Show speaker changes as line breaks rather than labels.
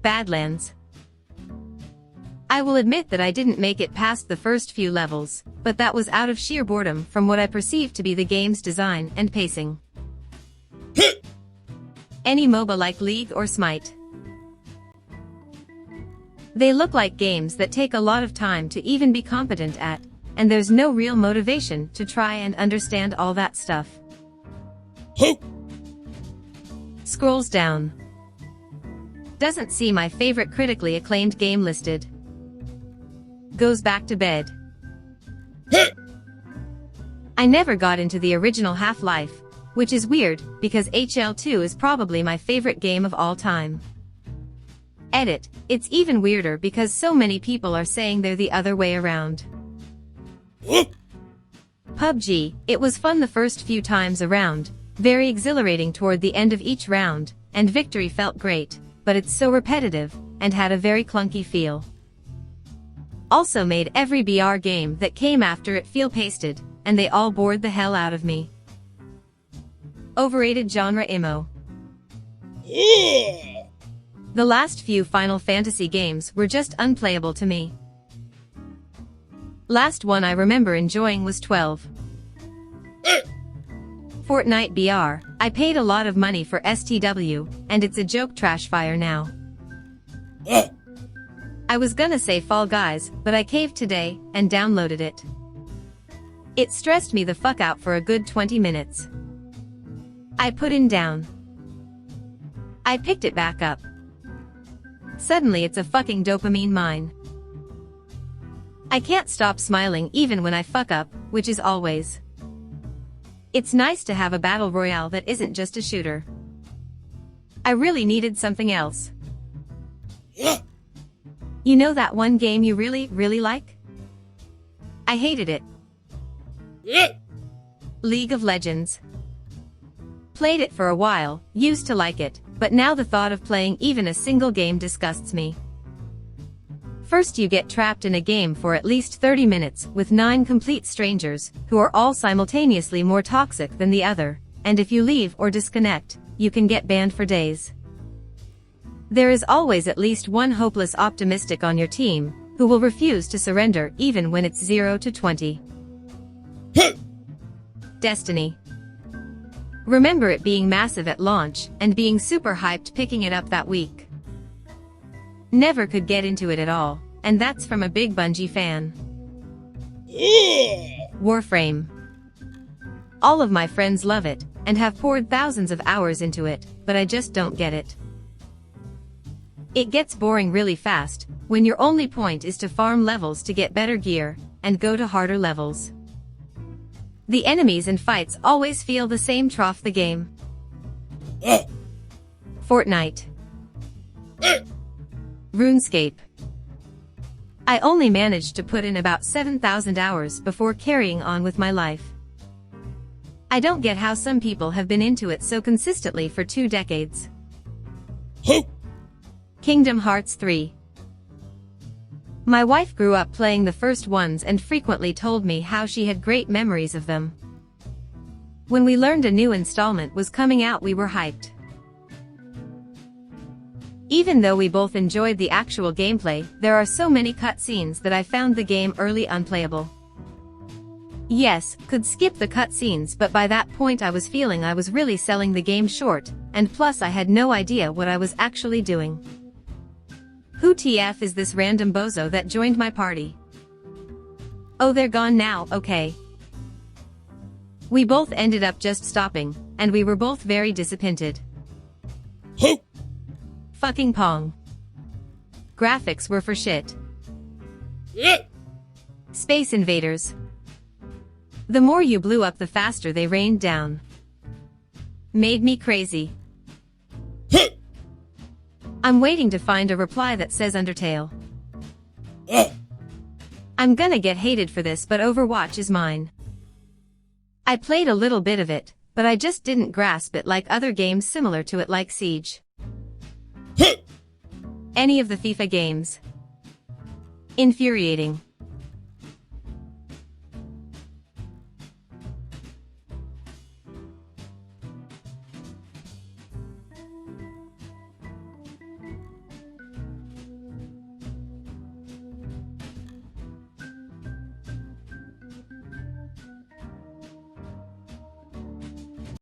Badlands. I will admit that I didn't make it past the first few levels, but that was out of sheer boredom from what I perceived to be the game's design and pacing. Any MOBA like League or Smite. They look like games that take a lot of time to even be competent at, and there's no real motivation to try and understand all that stuff. Scrolls down. Doesn't see my favorite critically acclaimed game listed. Goes back to bed. I never got into the original Half-Life, which is weird, because HL2 is probably my favorite game of all time. Edit, it's even weirder because so many people are saying they're the other way around. PUBG, it was fun the first few times around, very exhilarating toward the end of each round, and victory felt great, but it's so repetitive, and had a very clunky feel. Also made every BR game that came after it feel pasted, and they all bored the hell out of me. Overrated genre IMO. The last few Final Fantasy games were just unplayable to me. Last one I remember enjoying was 12. Fortnite BR, I paid a lot of money for STW, and it's a joke trash fire now. I was gonna say Fall Guys, but I caved today, and downloaded it. It stressed me the fuck out for a good 20 minutes. I put it down. I picked it back up. Suddenly it's a fucking dopamine mine. I can't stop smiling even when I fuck up, which is always. It's nice to have a battle royale that isn't just a shooter. I really needed something else. You know that one game you really, really like? I hated it. League of Legends. Played it for a while, used to like it, but now the thought of playing even a single game disgusts me. First you get trapped in a game for at least 30 minutes with 9 complete strangers, who are all simultaneously more toxic than the other, and if you leave or disconnect, you can get banned for days. There is always at least one hopeless optimistic on your team, who will refuse to surrender even when it's 0 to 20. Destiny. Remember it being massive at launch, and being super hyped picking it up that week. Never could get into it at all, and that's from a big Bungie fan. Warframe. All of my friends love it, and have poured thousands of hours into it, but I just don't get it. It gets boring really fast, when your only point is to farm levels to get better gear, and go to harder levels. The enemies and fights always feel the same. Trough the game. Fortnite. RuneScape. I only managed to put in about 7,000 hours before carrying on with my life. I don't get how some people have been into it so consistently for 2 decades. Kingdom Hearts 3. My wife grew up playing the first ones and frequently told me how she had great memories of them. When we learned a new installment was coming out, we were hyped. Even though we both enjoyed the actual gameplay, there are so many cutscenes that I found the game early unplayable. Yes, could skip the cutscenes, but by that point I was feeling I was really selling the game short, and plus I had no idea what I was actually doing. Who TF is this random bozo that joined my party? Oh, they're gone now, okay. We both ended up just stopping, and we were both very disappointed. Fucking Pong. Graphics were for shit. Space Invaders. The more you blew up the faster they rained down. Made me crazy. I'm waiting to find a reply that says Undertale. I'm gonna get hated for this, but Overwatch is mine. I played a little bit of it, but I just didn't grasp it like other games similar to it, like Siege. Any of the FIFA games. Infuriating.